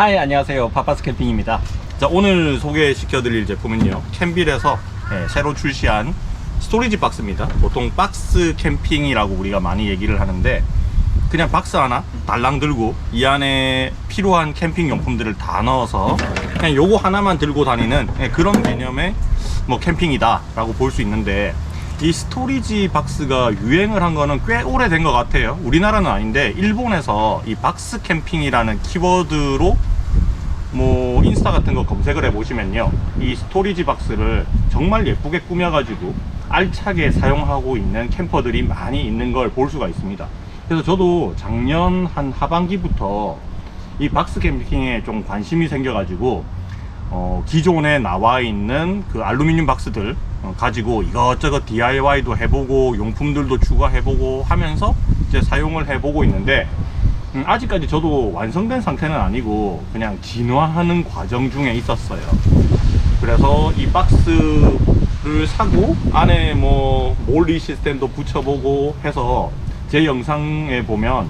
하이, 안녕하세요. 파파스 캠핑입니다. 자, 오늘 소개시켜드릴 제품은요, 캔빌에서 새로 출시한 스토리지 박스입니다. 보통 박스 캠핑이라고 우리가 많이 얘기를 하는데, 그냥 박스 하나 달랑 들고 이 안에 필요한 캠핑 용품들을 다 넣어서 그냥 요거 하나만 들고 다니는 그런 개념의 뭐 캠핑이다 라고 볼 수 있는데, 이 스토리지 박스가 유행을 한 거는 꽤 오래된 것 같아요. 우리나라는 아닌데 일본에서 이 박스 캠핑이라는 키워드로 뭐 인스타 같은 거 검색을 해 보시면요, 이 스토리지 박스를 정말 예쁘게 꾸며 가지고 알차게 사용하고 있는 캠퍼들이 많이 있는 걸 볼 수가 있습니다. 그래서 저도 작년 한 하반기부터 이 박스 캠핑에 좀 관심이 생겨 가지고 기존에 나와 있는 그 알루미늄 박스들 가지고 이것저것 DIY도 해보고 용품들도 추가해보고 하면서 이제 사용을 해보고 있는데, 아직까지 저도 완성된 상태는 아니고 그냥 진화하는 과정 중에 있었어요. 그래서 이 박스를 사고 안에 뭐 몰리 시스템도 붙여보고 해서 제 영상에 보면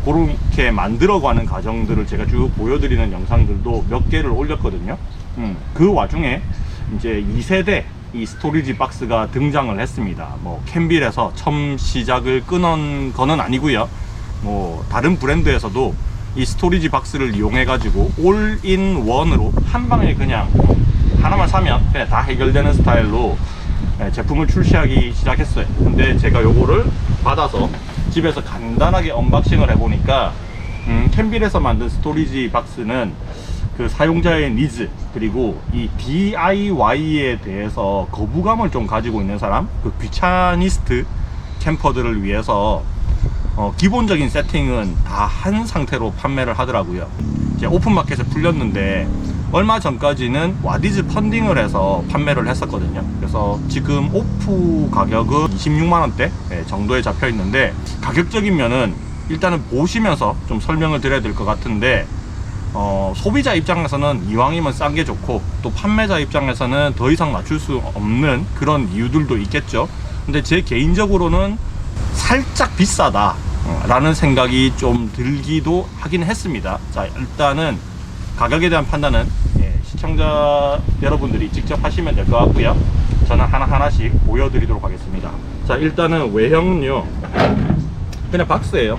그렇게 만들어가는 과정들을 제가 쭉 보여드리는 영상들도 몇 개를 올렸거든요. 그 와중에 이제 2세대 이 스토리지 박스가 등장을 했습니다. 뭐 캔빌에서 처음 시작을 끊은 거는 아니고요, 뭐 다른 브랜드에서도 이 스토리지 박스를 이용해 가지고 올인원으로 한 방에 그냥 하나만 사면 그냥 다 해결되는 스타일로 제품을 출시하기 시작했어요. 근데 제가 요거를 받아서 집에서 간단하게 언박싱을 해보니까 캔빌에서 만든 스토리지 박스는 그 사용자의 니즈, 그리고 이 DIY에 대해서 거부감을 좀 가지고 있는 사람, 그 귀차니스트 캠퍼들을 위해서 기본적인 세팅은 다 한 상태로 판매를 하더라고요. 이제 오픈마켓에 풀렸는데 얼마 전까지는 와디즈 펀딩을 해서 판매를 했었거든요. 그래서 지금 오프 가격은 26만원대 정도에 잡혀 있는데, 가격적인 면은 일단은 보시면서 좀 설명을 드려야 될 것 같은데, 소비자 입장에서는 이왕이면 싼 게 좋고, 또 판매자 입장에서는 더 이상 맞출 수 없는 그런 이유들도 있겠죠. 근데 제 개인적으로는 살짝 비싸다 라는 생각이 좀 들기도 하긴 했습니다. 자, 일단은 가격에 대한 판단은 시청자 여러분들이 직접 하시면 될 것 같고요, 저는 하나하나씩 보여드리도록 하겠습니다. 자, 일단은 외형은요, 그냥 박스예요.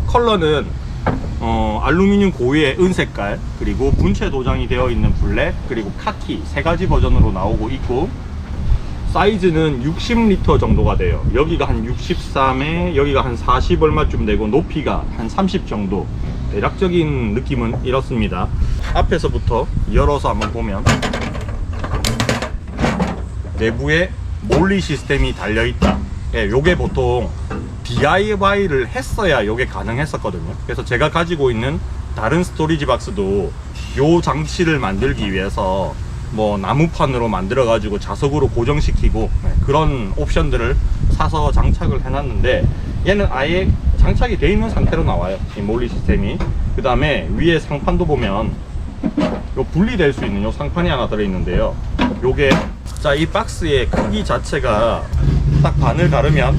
컬러는 알루미늄 고유의 은색깔, 그리고 분체 도장이 되어 있는 블랙, 그리고 카키, 세 가지 버전으로 나오고 있고, 사이즈는 60리터 정도가 돼요. 여기가 한 63에 여기가 한 40 얼마쯤 되고, 높이가 한 30 정도. 대략적인 느낌은 이렇습니다. 앞에서부터 열어서 한번 보면 내부에 몰리 시스템이 달려있다. 요게 보통 DIY를 했어야 요게 가능했었거든요. 그래서 제가 가지고 있는 다른 스토리지 박스도 요 장치를 만들기 위해서 뭐 나무판으로 만들어 가지고 자석으로 고정시키고 그런 옵션들을 사서 장착을 해놨는데, 얘는 아예 장착이 되어 있는 상태로 나와요, 이 몰리 시스템이. 그 다음에 위에 상판도 보면 요 분리될 수 있는 요 상판이 하나 들어있는데요, 요게 자, 이 박스의 크기 자체가 딱 반을 가르면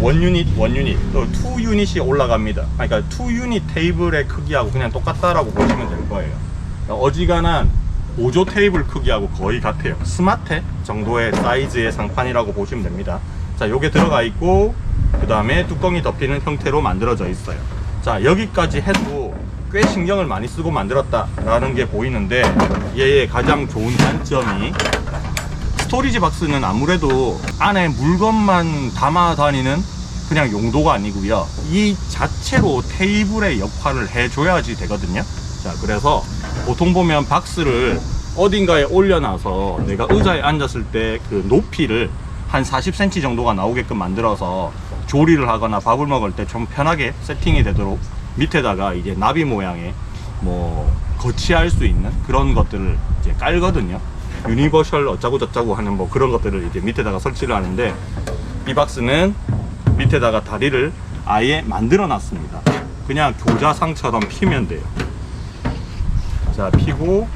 1유닛, 1유닛, 또 2유닛이 올라갑니다. 그러니까 2유닛 테이블의 크기하고 그냥 똑같다라고 보시면 될 거예요. 어지간한 보조 테이블 크기하고 거의 같아요. 스마트 정도의 사이즈의 상판이라고 보시면 됩니다. 자, 요게 들어가 있고, 그 다음에 뚜껑이 덮이는 형태로 만들어져 있어요. 자, 여기까지 해도 꽤 신경을 많이 쓰고 만들었다 라는 게 보이는데, 얘의 가장 좋은 단점이, 스토리지 박스는 아무래도 안에 물건만 담아 다니는 그냥 용도가 아니고요, 이 자체로 테이블의 역할을 해줘야지 되거든요. 자, 그래서 보통 보면 박스를 어딘가에 올려놔서 내가 의자에 앉았을 때 그 높이를 한 40cm 정도가 나오게끔 만들어서 조리를 하거나 밥을 먹을 때 좀 편하게 세팅이 되도록 밑에다가 이제 나비 모양의 뭐 거치할 수 있는 그런 것들을 이제 깔거든요. 유니버셜 어쩌고 저쩌고 하는 뭐 그런 것들을 이제 밑에다가 설치를 하는데, 이 박스는 밑에다가 다리를 아예 만들어 놨습니다. 그냥 교자상처럼 피면 돼요. 자, 피고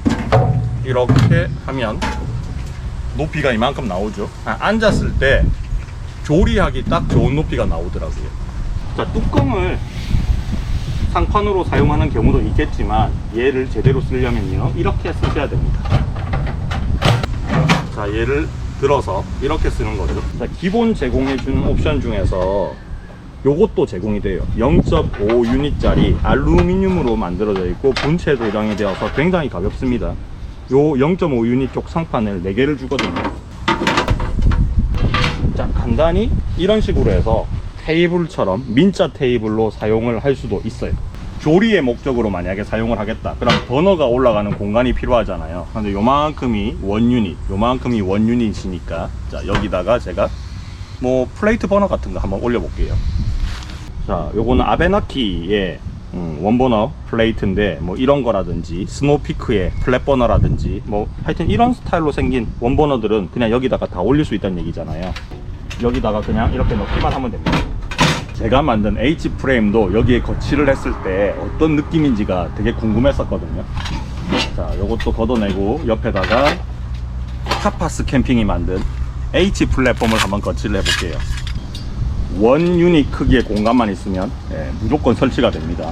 이렇게 하면 높이가 이만큼 나오죠. 앉았을 때 조리하기 딱 좋은 높이가 나오더라고요. 자, 뚜껑을 상판으로 사용하는 경우도 있겠지만 얘를 제대로 쓰려면요 이렇게 쓰셔야 됩니다. 자, 얘를 들어서 이렇게 쓰는 거죠. 자, 기본 제공해 주는 옵션 중에서 요것도 제공이 돼요. 0.5 유닛짜리 알루미늄으로 만들어져 있고 본체 도장이 되어서 굉장히 가볍습니다. 요 0.5 유닛 쪽 상판을 4개를 주거든요. 자, 간단히 이런 식으로 해서 테이블처럼 민자 테이블로 사용을 할 수도 있어요. 조리의 목적으로 만약에 사용을 하겠다, 그럼 버너가 올라가는 공간이 필요하잖아요. 근데 요만큼이 원 유닛이니까 자, 여기다가 제가 뭐 플레이트 버너 같은 거 한번 올려 볼게요. 자, 요거는 아베나키의 원버너 플레이트인데 뭐 이런 거라든지 스노피크의 플랫 버너라든지 뭐 하여튼 이런 스타일로 생긴 원버너들은 그냥 여기다가 다 올릴 수 있다는 얘기잖아요. 여기다가 그냥 이렇게 넣기만 하면 됩니다. 제가 만든 H 프레임도 여기에 거치를 했을 때 어떤 느낌인지가 되게 궁금했었거든요. 자, 요것도 걷어내고 옆에다가 타파스 캠핑이 만든 H 플랫폼을 한번 거치를 해볼게요. 원 유닛 크기의 공간만 있으면 무조건 설치가 됩니다.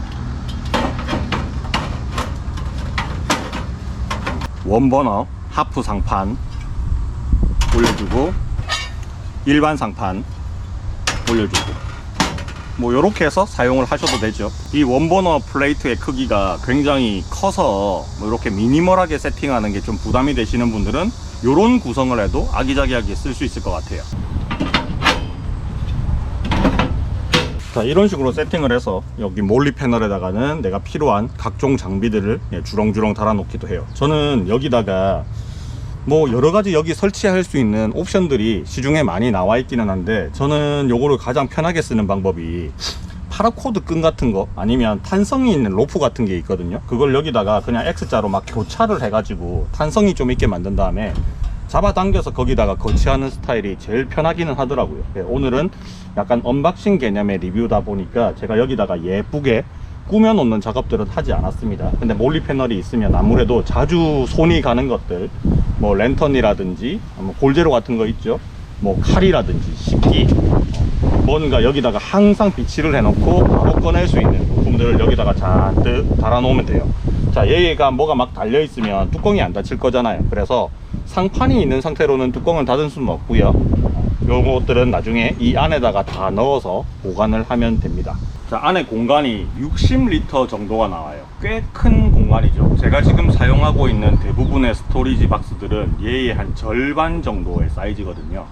원버너 하프 상판 올려주고 일반 상판 올려주고 뭐 요렇게 해서 사용을 하셔도 되죠. 이 원버너 플레이트의 크기가 굉장히 커서 뭐 이렇게 미니멀하게 세팅하는 게 좀 부담이 되시는 분들은 요런 구성을 해도 아기자기하게 쓸 수 있을 것 같아요. 자, 이런 식으로 세팅을 해서 여기 몰리 패널에다가는 내가 필요한 각종 장비들을 주렁주렁 달아 놓기도 해요. 저는 여기다가 뭐 여러가지 여기 설치할 수 있는 옵션들이 시중에 많이 나와 있기는 한데, 저는 요거를 가장 편하게 쓰는 방법이 파라코드 끈 같은 거 아니면 탄성이 있는 로프 같은 게 있거든요. 그걸 여기다가 그냥 X자로 막 교차를 해가지고 탄성이 좀 있게 만든 다음에 잡아당겨서 거기다가 거치하는 스타일이 제일 편하기는 하더라고요. 오늘은 약간 언박싱 개념의 리뷰다 보니까 제가 여기다가 예쁘게 꾸며 놓는 작업들은 하지 않았습니다. 근데 몰리 패널이 있으면 아무래도 자주 손이 가는 것들, 뭐 랜턴이라든지 뭐 골제로 같은 거 있죠, 뭐 칼이라든지 식기, 뭔가 여기다가 항상 비치를 해놓고 바로 꺼낼 수 있는 부품들을 여기다가 잔뜩 달아 놓으면 돼요. 자, 얘가 뭐가 막 달려 있으면 뚜껑이 안 닫힐 거잖아요. 그래서 상판이 있는 상태로는 뚜껑을 닫을 수는 없고요. 요것들은 나중에 이 안에다가 다 넣어서 보관을 하면 됩니다. 자, 안에 공간이 60리터 정도가 나와요. 꽤 큰 공간이죠. 제가 지금 사용하고 있는 대부분의 스토리지 박스들은 얘의 한 절반 정도의 사이즈거든요.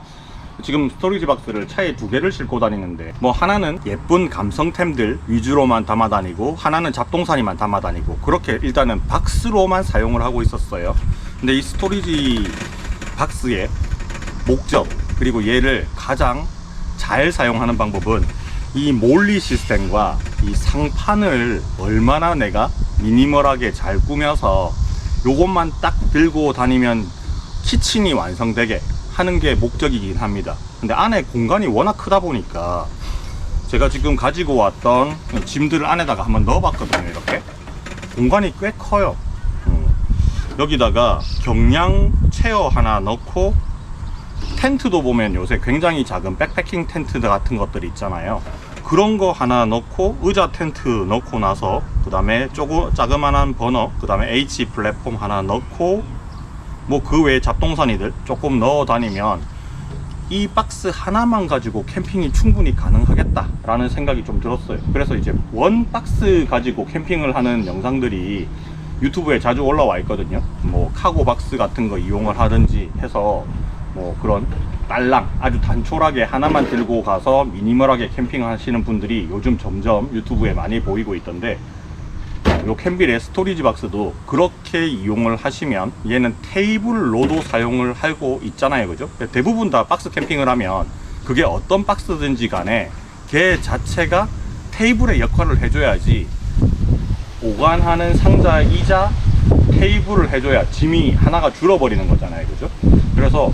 지금 스토리지 박스를 차에 2개를 싣고 다니는데, 뭐 하나는 예쁜 감성템들 위주로만 담아 다니고 하나는 잡동사니만 담아 다니고, 그렇게 일단은 박스로만 사용을 하고 있었어요. 근데 이 스토리지 박스의 목적, 그리고 얘를 가장 잘 사용하는 방법은 이 몰리 시스템과 이 상판을 얼마나 내가 미니멀하게 잘 꾸며서 요것만 딱 들고 다니면 키친이 완성되게 하는 게 목적이긴 합니다. 근데 안에 공간이 워낙 크다 보니까 제가 지금 가지고 왔던 짐들을 안에다가 한번 넣어 봤거든요. 이렇게 공간이 꽤 커요. 여기다가 경량 체어 하나 넣고, 텐트도 보면 요새 굉장히 작은 백패킹 텐트 같은 것들이 있잖아요. 그런 거 하나 넣고, 의자 텐트 넣고 나서 그 다음에 자그만한 버너, 그 다음에 H 플랫폼 하나 넣고, 뭐 그 외에 잡동사니들 조금 넣어 다니면 이 박스 하나만 가지고 캠핑이 충분히 가능하겠다 라는 생각이 좀 들었어요. 그래서 이제 원 박스 가지고 캠핑을 하는 영상들이 유튜브에 자주 올라와 있거든요. 뭐 카고 박스 같은 거 이용을 하든지 해서 뭐 그런 딸랑 아주 단촐하게 하나만 들고 가서 미니멀하게 캠핑 하시는 분들이 요즘 점점 유튜브에 많이 보이고 있던데, 요 캠빌의 스토리지 박스도 그렇게 이용을 하시면 얘는 테이블로도 사용을 하고 있잖아요, 그죠? 대부분 다 박스 캠핑을 하면 그게 어떤 박스든지 간에 걔 자체가 테이블의 역할을 해줘야지, 보관하는 상자이자 테이블을 해줘야 짐이 하나가 줄어버리는 거잖아요, 그죠? 그래서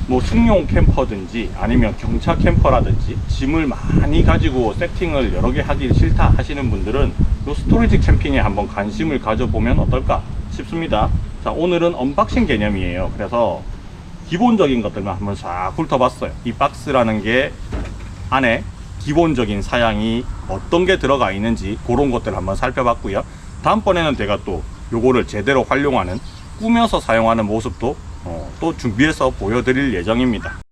뭐 승용 캠퍼든지 아니면 경차 캠퍼라든지 짐을 많이 가지고 세팅을 여러 개 하기 싫다 하시는 분들은 요 스토리지 캠핑에 한번 관심을 가져보면 어떨까 싶습니다. 자, 오늘은 언박싱 개념이에요. 그래서 기본적인 것들만 한번 싹 훑어봤어요. 이 박스라는 게 안에 기본적인 사양이 어떤 게 들어가 있는지 그런 것들을 한번 살펴봤고요. 다음번에는 제가 또 요거를 제대로 활용하는 꾸며서 사용하는 모습도 또 준비해서 보여드릴 예정입니다.